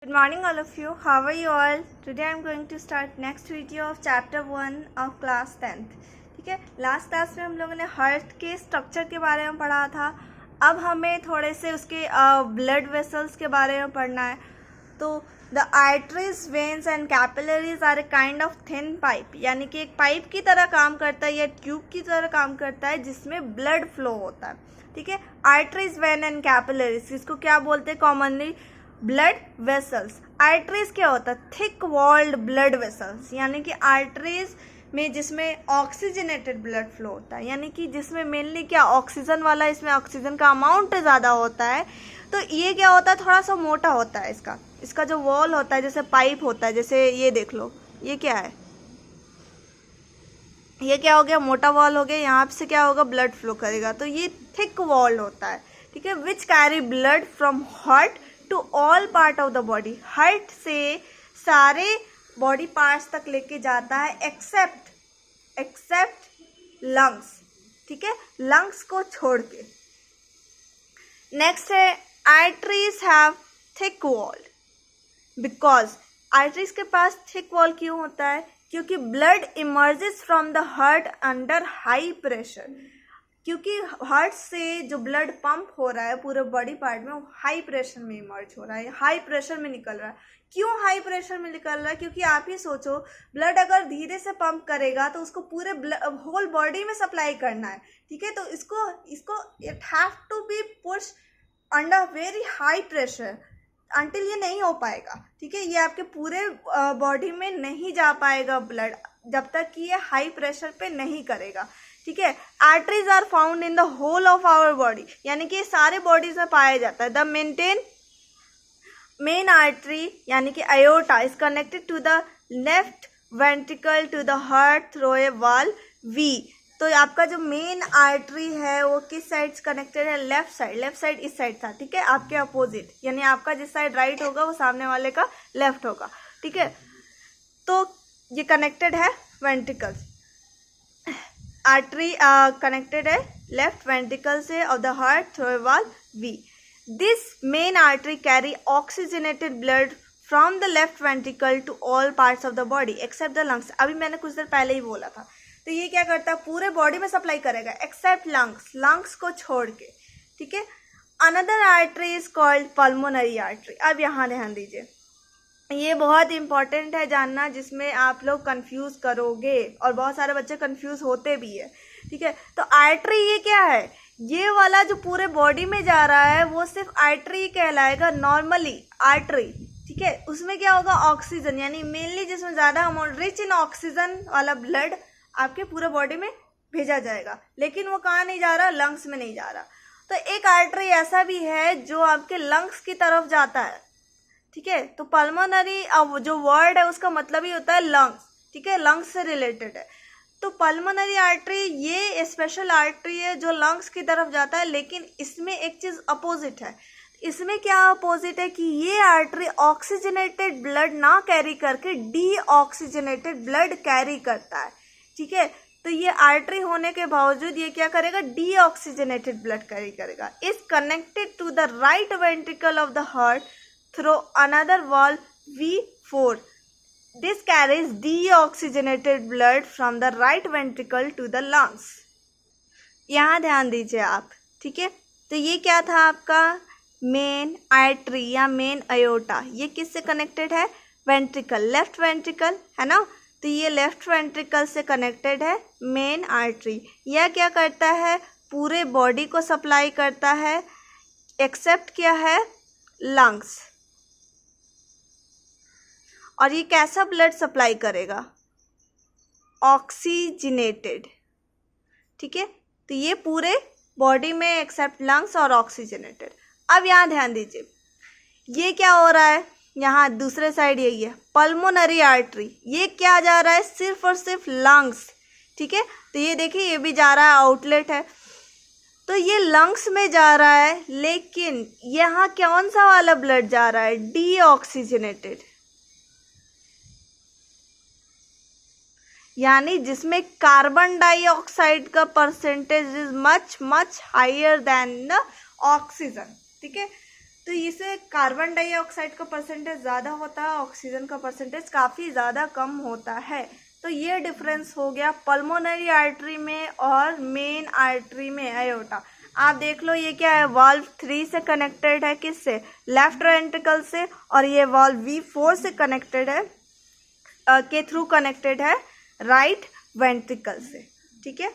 Good morning all of you. How are you all? Today I am going to start next video of chapter 1 of class 10th. ठीक है, last class में हम लोगों ने heart के structure के बारे में पढ़ा था. अब हमें थोड़े से उसके ब्लड वेसल्स के बारे में पढ़ना है. तो the arteries, veins and capillaries are a kind of thin pipe, यानी कि एक पाइप की तरह काम करता है या ट्यूब की तरह काम करता है जिसमें ब्लड फ्लो होता है. ठीक है, आर्टरीज, वेन एंड कैपिलरीज, इसको क्या बोलते हैं कॉमनली? Blood vessels. आर्टरीज क्या होता है? थिक वॉल्ड ब्लड वेसल्स, यानी कि आर्टरीज में जिसमें ऑक्सीजनेटेड ब्लड फ्लो होता है, यानी कि जिसमें मेनली क्या ऑक्सीजन वाला, इसमें ऑक्सीजन का अमाउंट ज़्यादा होता है. तो ये क्या होता है, थोड़ा सा मोटा होता है. इसका जो वॉल होता है, जैसे पाइप होता है, जैसे ये देख लो, ये क्या है, ये क्या हो गया, मोटा वॉल हो गया. यहाँ से क्या होगा, ब्लड फ्लो करेगा. तो ये थिक वॉल होता है. ठीक है, which carry blood from heart to all part of the body. Heart से सारे बॉडी पार्ट्स तक लेके जाता है एक्सेप्ट लंग्स. ठीक है, लंग्स को छोड़ के. नेक्स्ट है arteries have thick wall. Because arteries के पास थिक वॉल क्यों होता है? क्योंकि blood emerges from the heart under high pressure. क्योंकि हार्ट से जो ब्लड पंप हो रहा है पूरे बॉडी पार्ट में, वो हाई प्रेशर में इमर्ज हो रहा है, हाई प्रेशर में निकल रहा है. क्यों हाई प्रेशर में निकल रहा है? क्योंकि आप ही सोचो, ब्लड अगर धीरे से पंप करेगा तो उसको पूरे होल बॉडी में सप्लाई करना है. ठीक है, तो इसको it have to be push under very high pressure until ये नहीं हो पाएगा. ठीक है, ये आपके पूरे बॉडी में नहीं जा पाएगा ब्लड जब तक कि ये हाई प्रेशर पे नहीं करेगा. ठीक है, arteries are found in the whole of our body, यानी कि सारे बॉडीज में पाया जाता है. द मेन आर्टरी यानी कि aorta is connected to the left ventricle to the heart through a valve V. तो आपका जो मेन आर्टरी है वो किस साइड कनेक्टेड है? Left side. लेफ्ट साइड इस साइड था. ठीक है, आपके अपोजिट, यानी आपका जिस साइड राइट होगा वो सामने वाले का लेफ्ट होगा. ठीक है, तो ये कनेक्टेड है वेंट्रिकल. आर्टरी कनेक्टेड है लेफ्ट वेंट्रिकल से of the heart through a valve V. This main artery carry oxygenated blood from the left ventricle to all parts of the body except the lungs. अभी मैंने कुछ देर पहले ही बोला था. तो ये क्या करता है, पूरे बॉडी में सप्लाई करेगा एक्सेप्ट लंग्स, लंग्स को छोड़ के. ठीक है, another artery is called pulmonary artery. अब यहाँ ध्यान दीजिए, ये बहुत इंपॉर्टेंट है जानना, जिसमें आप लोग कंफ्यूज करोगे और बहुत सारे बच्चे कंफ्यूज होते भी है. ठीक है, तो आर्टरी ये क्या है? ये वाला जो पूरे बॉडी में जा रहा है वो सिर्फ आर्टरी कहलाएगा नॉर्मली, आर्टरी. ठीक है, उसमें क्या होगा, ऑक्सीजन, यानी मेनली जिसमें ज़्यादा अमाउंट रिच इन ऑक्सीजन वाला ब्लड आपके पूरे बॉडी में भेजा जाएगा. लेकिन वो कहाँ नहीं जा रहा, लंग्स में नहीं जा रहा. तो एक आर्टरी ऐसा भी है जो आपके लंग्स की तरफ जाता है. ठीक है, तो पल्मोनरी जो वर्ड है उसका मतलब ही होता है लंग्स. ठीक है, लंग्स से रिलेटेड है. तो पल्मोनरी आर्टरी ये स्पेशल आर्टरी है जो लंग्स की तरफ जाता है. लेकिन इसमें एक चीज़ अपोजिट है. इसमें क्या अपोजिट है कि ये आर्टरी ऑक्सीजनेटेड ब्लड ना कैरी करके डीऑक्सीजनेटेड ब्लड कैरी करता है. ठीक है, तो ये आर्टरी होने के बावजूद ये क्या करेगा, डीऑक्सीजनेटेड ब्लड कैरी करेगा. Is connected to the right ventricle of the heart through another valve V4. This carries deoxygenated blood from the right ventricle to the lungs. यहाँ ध्यान दीजिए आप. ठीक है, तो ये क्या था आपका मेन आर्टरी या मेन अयोर्टा. ये किससे कनेक्टेड है? वेंट्रिकल, लेफ्ट वेंट्रिकल है ना. तो ये लेफ्ट वेंट्रिकल से कनेक्टेड है मेन आर्टरी. यह क्या करता है, पूरे बॉडी को सप्लाई करता है एक्सेप्ट क्या है, लंग्स. और ये कैसा ब्लड सप्लाई करेगा, ऑक्सीजनेटेड. ठीक है, तो ये पूरे बॉडी में एक्सेप्ट लंग्स और ऑक्सीजनेटेड. अब यहाँ ध्यान दीजिए, ये क्या हो रहा है, यहाँ दूसरे साइड यही है पल्मोनरी आर्टरी. ये क्या जा रहा है, सिर्फ और सिर्फ लंग्स. ठीक है, तो ये देखिए, ये भी जा रहा है, आउटलेट है. तो ये लंग्स में जा रहा है, लेकिन यहाँ कौन सा वाला ब्लड जा रहा है, डीऑक्सीजनेटेड, यानी जिसमें कार्बन डाइऑक्साइड का percentage is much much higher than the oxygen. ठीक है, तो इससे कार्बन डाइऑक्साइड का परसेंटेज ज़्यादा होता है, ऑक्सीजन का परसेंटेज काफ़ी ज़्यादा कम होता है। तो ये डिफरेंस हो गया पल्मोनरी आर्टरी में और मेन आर्टरी में आयोटा। आप देख लो ये क्या है, वाल्व 3 से कनेक्टेड है, किससे, लेफ्ट वेंट्रिकल से, और ये वाल्व V4 से कनेक्टेड है, के थ्रू कनेक्टेड है राइट वेंट्रिकल से। ठीक है,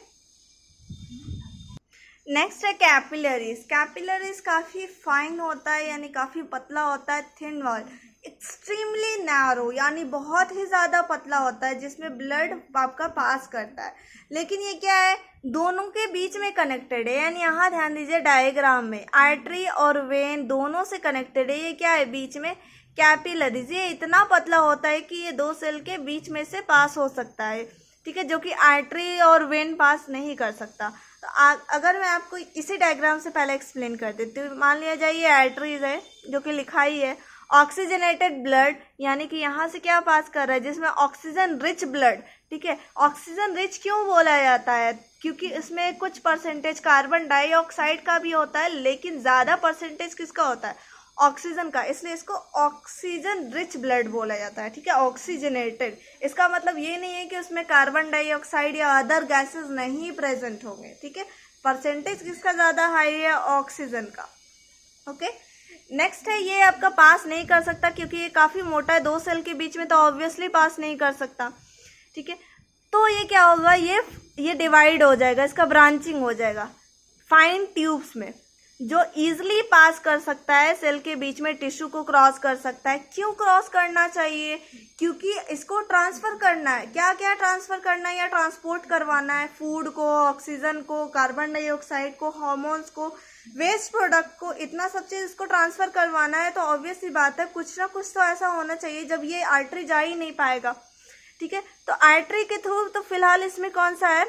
नेक्स्ट है कैपिलरीज। कैपिलरीज काफ़ी फाइन होता है, यानी काफ़ी पतला होता है, थिन वॉल, एक्सट्रीमली नैरो, यानी बहुत ही ज़्यादा पतला होता है, जिसमें ब्लड आपका पास करता है। लेकिन ये क्या है, दोनों के बीच में कनेक्टेड है, यानी यहाँ ध्यान दीजिए डायग्राम में आर्टरी और वेन दोनों से कनेक्टेड है। ये क्या है, बीच में कैपिलरीज, ये इतना पतला होता है कि ये दो सेल के बीच में से पास हो सकता है। ठीक है, जो कि आर्टरी और वेन पास नहीं कर सकता। तो अगर मैं आपको इसी डायग्राम से पहले एक्सप्लेन कर देती हूँ। मान लिया जाए ये आर्टरीज है, जो कि लिखा ही है ऑक्सीजनेटेड ब्लड, यानी कि यहाँ से क्या पास कर रहा है, जिसमें ऑक्सीजन रिच ब्लड। ठीक है, ऑक्सीजन रिच क्यों बोला जाता है, क्योंकि इसमें कुछ परसेंटेज कार्बन डाइऑक्साइड का भी होता है, लेकिन ज़्यादा परसेंटेज किसका होता है, ऑक्सीजन का, इसलिए इसको ऑक्सीजन रिच ब्लड बोला जाता है। ठीक है, ऑक्सीजनेटेड, इसका मतलब ये नहीं है कि उसमें कार्बन डाइऑक्साइड या अदर गैसेस नहीं प्रेजेंट होंगे। ठीक है, परसेंटेज किसका ज़्यादा हाई है, ऑक्सीजन का। ओके, नेक्स्ट है, ये आपका पास नहीं कर सकता क्योंकि ये काफ़ी मोटा है, दो सेल के बीच में, तो ऑब्वियसली पास नहीं कर सकता। ठीक है, तो ये क्या होगा, ये डिवाइड हो जाएगा, इसका ब्रांचिंग हो जाएगा फाइन ट्यूब्स में, जो ईजिली पास कर सकता है सेल के बीच में, टिश्यू को क्रॉस कर सकता है। क्यों क्रॉस करना चाहिए, क्योंकि इसको ट्रांसफ़र करना है। क्या क्या ट्रांसफ़र करना है या ट्रांसपोर्ट करवाना है, फूड को, ऑक्सीजन को, कार्बन डाइऑक्साइड को, हार्मोन्स को, वेस्ट प्रोडक्ट को, इतना सब चीज़ इसको ट्रांसफ़र करवाना है। तो ऑब्वियस सी बात है, कुछ ना कुछ तो ऐसा होना चाहिए जब ये आर्टरी जा ही नहीं पाएगा। ठीक है, तो आर्टरी के थ्रू, तो फिलहाल इसमें कौन सा है,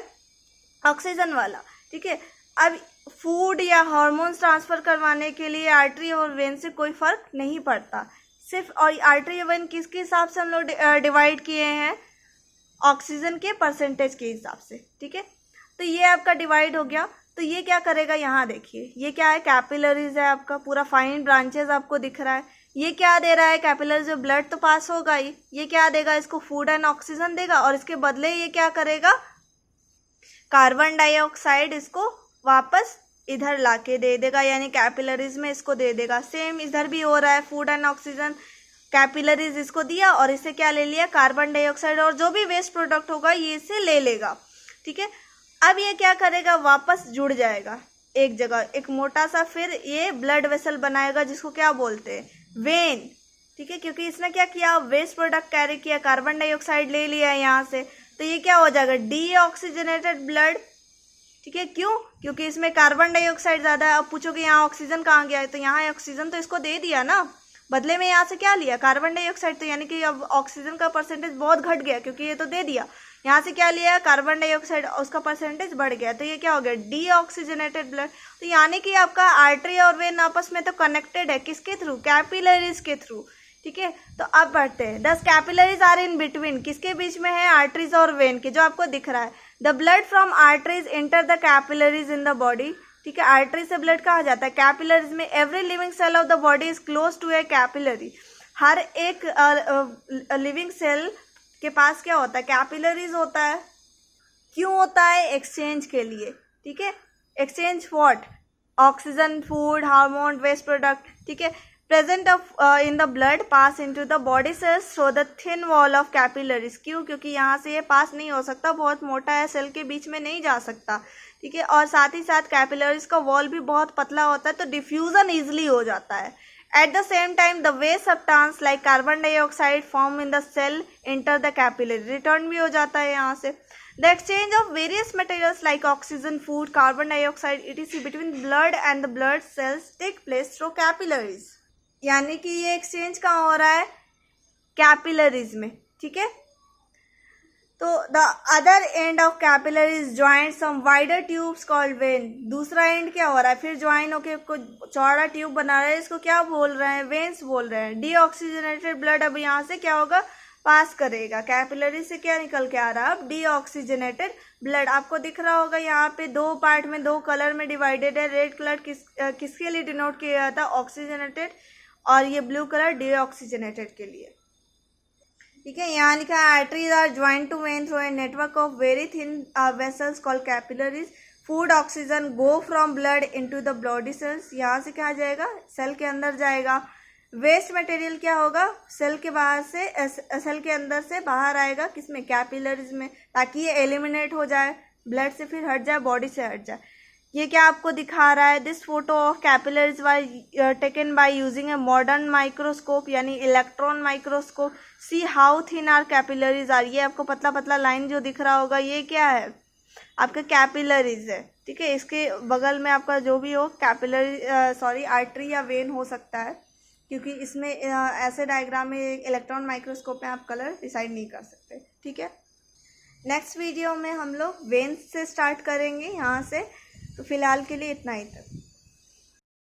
ऑक्सीजन वाला। ठीक है, अब फूड या हार्मोन्स ट्रांसफ़र करवाने के लिए आर्टरी और वेन से कोई फ़र्क नहीं पड़ता, सिर्फ, और आर्टरी और वेन किसके हिसाब से हम लोग डिवाइड किए हैं, ऑक्सीजन के परसेंटेज के हिसाब से। ठीक है, तो ये आपका डिवाइड हो गया। तो ये क्या करेगा, यहाँ देखिए, ये क्या है, कैपिलरीज है आपका, पूरा फाइन ब्रांचेज आपको दिख रहा है। ये क्या दे रहा है, कैपिलरीज में ब्लड तो पास होगा ही, ये क्या देगा, इसको फूड एंड ऑक्सीजन देगा, और इसके बदले ये क्या करेगा, कार्बन डाइऑक्साइड इसको वापस इधर लाके दे देगा, यानी कैपिलरीज में इसको दे देगा। सेम इधर भी हो रहा है, फूड एंड ऑक्सीजन, कैपिलरीज इसको दिया और इससे क्या ले लिया, कार्बन डाइऑक्साइड, और जो भी वेस्ट प्रोडक्ट होगा ये इससे ले लेगा। ठीक है, अब ये क्या करेगा, वापस जुड़ जाएगा एक जगह, एक मोटा सा, फिर ये ब्लड वेसल बनाएगा, जिसको क्या बोलते हैं, वेन। ठीक है, क्योंकि इसने क्या किया, वेस्ट प्रोडक्ट कैरी किया, कार्बन डाइऑक्साइड ले लिया है यहाँ से, तो ये क्या हो जाएगा, डीऑक्सीजनेटेड ब्लड। ठीक है, क्यों, क्योंकि इसमें कार्बन डाइऑक्साइड ज़्यादा है। अब पूछोगे यहाँ ऑक्सीजन कहाँ गया है, तो यहाँ ऑक्सीजन तो इसको दे दिया ना, बदले में यहाँ से क्या लिया, कार्बन डाइऑक्साइड, तो यानी कि अब ऑक्सीजन का परसेंटेज बहुत घट गया, क्योंकि ये तो दे दिया। यहाँ से क्या लिया, कार्बन डाइऑक्साइड, उसका परसेंटेज बढ़ गया, तो ये क्या हो गया, डीऑक्सीजनेटेड ब्लड। तो यानी कि आपका आर्टरी और वेन आपस में तो कनेक्टेड है, किसके थ्रू, कैपिलरीज के थ्रू। ठीक है, तो अब बढ़ते हैं, 10 कैपिलरीज आर इन बिटवीन, किसके बीच में है, आर्टरीज और वेन के, जो आपको दिख रहा है। The blood from arteries enter the capillaries in the body. ठीक है, आर्टरी से ब्लड कहाँ जाता है, कैपिलरीज में। Every living cell of the body is close to a capillary. हर एक लिविंग सेल के पास क्या होता है, कैपिलरीज होता है। क्यों होता है, एक्सचेंज के लिए। ठीक है, exchange what, oxygen, food, hormone, waste product. ठीक है, present of in the blood pass into the body cells through the thin wall of capillaries. क्यों, क्योंकि यहाँ से ये पास नहीं हो सकता, बहुत मोटा है, सेल के बीच में नहीं जा सकता। ठीक है, और साथ ही साथ कैपिलरीज का वॉल भी बहुत पतला होता है, तो डिफ्यूजन ईजिली हो जाता है। At the same time, the waste substance like carbon dioxide form in the cell enter the capillary. Return भी हो जाता है यहाँ से. The exchange of various materials like oxygen, food, carbon dioxide, etc. between blood and the blood cells take place through capillaries. यानी कि ये exchange कहाँ हो रहा है, कैपिलरीज में. ठीक है, तो the other end of capillaries joint some wider tubes called vein. दूसरा एंड क्या हो रहा है, फिर ज्वाइन होके चौड़ा ट्यूब बना रहा है, इसको क्या बोल रहे हैं, वेन्स बोल रहे हैं. डीऑक्सीजनेटेड ब्लड अब यहाँ से क्या होगा, पास करेगा। कैपिलरी से क्या निकल के आ रहा है अब? Deoxygenated blood. आपको दिख रहा होगा यहाँ पे दो पार्ट में, दो कलर में डिवाइडेड है। रेड कलर किसके लिए डिनोट किया जाता है? ऑक्सीजनेटेड, और ये ब्लू कलर डीऑक्सीजनेटेड के लिए। ठीक है, यहाँ लिखा है arteries are joint to vein through a network of very thin vessels called capillaries. Food oxygen go from blood into the body cells. यहाँ से क्या जाएगा? सेल के अंदर जाएगा। वेस्ट मटेरियल क्या होगा? सेल के बाहर से, सेल के अंदर से बाहर आएगा, किसमें? कैपिलरीज में, ताकि ये एलिमिनेट हो जाए, ब्लड से फिर हट जाए, बॉडी से हट जाए। ये क्या आपको दिखा रहा है? This photo of capillaries was taken by using a modern microscope, यानी electron microscope. See how thin are capillaries are. ये आपको पतला पतला लाइन जो दिख रहा होगा, ये क्या है? आपका कैपिलरीज है। ठीक है, इसके बगल में आपका जो भी हो कैपिलरी आर्टरी या वेन हो सकता है, क्योंकि इसमें ऐसे डायग्राम में इलेक्ट्रॉन माइक्रोस्कोप में आप कलर डिसाइड नहीं कर सकते। ठीक है, नेक्स्ट वीडियो में हम लोग वेन्स से स्टार्ट करेंगे यहाँ से। तो फिलहाल के लिए इतना ही तक।